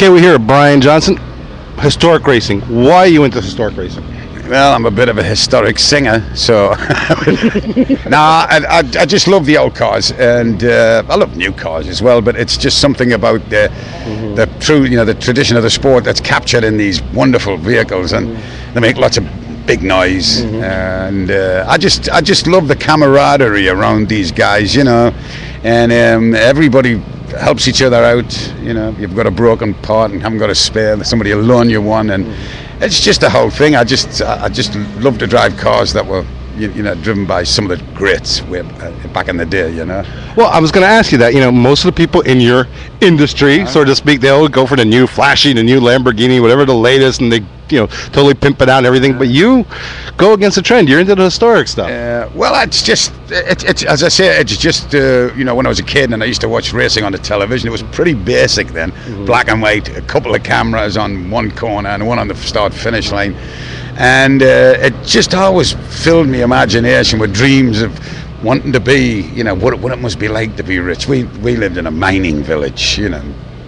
Okay, we're here at Brian Johnson, historic racing. Why are you into historic racing? Well, I'm a bit of a historic singer, so I just love the old cars, and I love new cars as well. But it's just something about the true, the tradition of the sport that's captured in these wonderful vehicles, and they make lots of big noise, and I just love the camaraderie around these guys, and everybody helps each other out. You've got a broken part and haven't got a spare, somebody will loan you one, and it's just the whole thing. I just love to drive cars that were driven by some of the greats back in the day. Well, I was going to ask you that. Most of the people in your industry, so to speak, they'll go for the new flashy, the new Lamborghini, whatever the latest, and they totally pimp it out and everything. But you go against the trend. You're into the historic stuff. Well, it's as I say, it's just when I was a kid and I used to watch racing on the television, it was pretty basic then, black and white, a couple of cameras on one corner and one on the start-finish line, and it just always filled my imagination with dreams of wanting to be, what it must be like to be rich. We lived in a mining village, we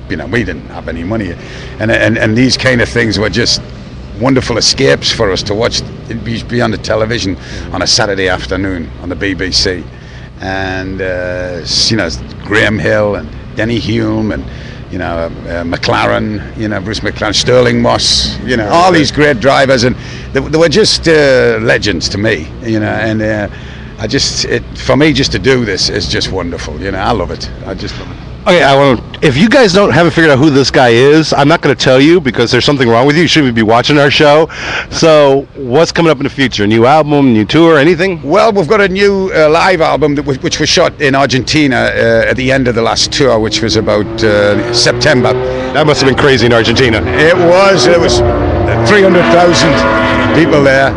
didn't have any money, and these kind of things were just wonderful escapes for us to watch. It'd be on the television on a Saturday afternoon on the BBC, and Graham Hill and Denny Hume and McLaren, Bruce McLaren, Sterling Moss, all these great drivers, and they were just legends to me, and for me just to do this is just wonderful. I love it. I just love it. Okay, if you guys haven't figured out who this guy is, I'm not going to tell you because there's something wrong with you. You shouldn't be watching our show. So what's coming up in the future? New album, new tour, anything? Well, we've got a new live album which was shot in Argentina at the end of the last tour, which was about September. That must have been crazy in Argentina. It was 300,000 people there,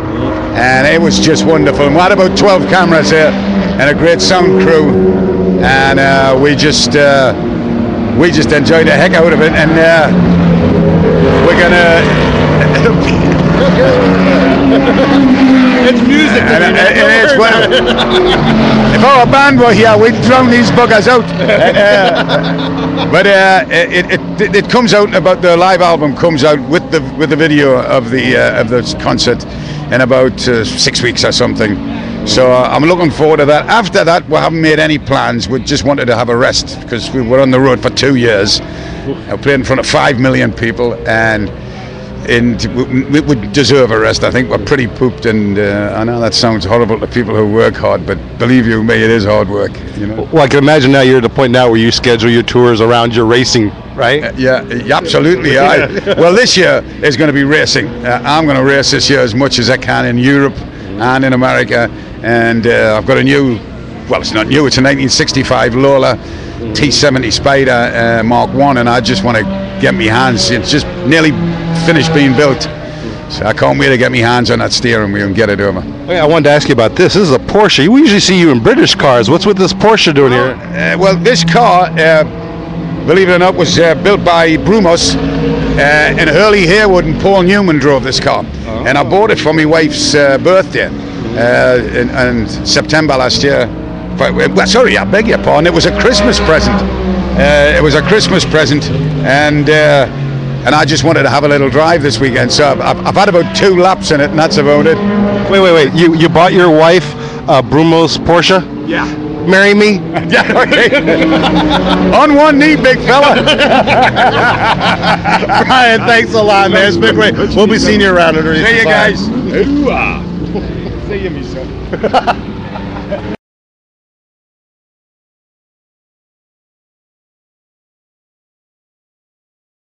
and it was just wonderful. And we had about 12 cameras there and a great sound crew. And we just enjoyed the heck out of it, and we're gonna. It's music. If our band were here, we'd drown these buggers out. But it comes out about the live album comes out with the video of the concert in about 6 weeks or something. So I'm looking forward to that. After that, we haven't made any plans. We just wanted to have a rest because we were on the road for 2 years. I played in front of 5 million people, and we would deserve a rest. I think we're pretty pooped, and I know that sounds horrible to people who work hard, but believe you me, it is hard work. Well, I can imagine now you're at the point now where you schedule your tours around your racing, right? Yeah, absolutely. Well, this year is going to be racing. I'm going to race this year as much as I can in Europe and in America. And I've got a new, well, it's not new, it's a 1965 Lola T70 Spider Mark 1, and I just want to get my hands, it's just nearly finished being built. So I can't wait to get my hands on that steering wheel and get it over. Okay, I wanted to ask you about this. This is a Porsche. We usually see you in British cars. What's with this Porsche doing here? Well, this car, believe it or not, was built by Brumos, and Hurley Haywood and Paul Newman drove this car. And I bought it for my wife's birthday. In September last year. Well, sorry, I beg your pardon. It was a Christmas present. And I just wanted to have a little drive this weekend. So I've had about 2 laps in it, and that's about it. Wait. You bought your wife a Brumos Porsche? Yeah. Marry me? Yeah, okay. On one knee, big fella. Brian, thanks a lot, man. It's been great. We'll be seeing you around. See you guys. See you, me son.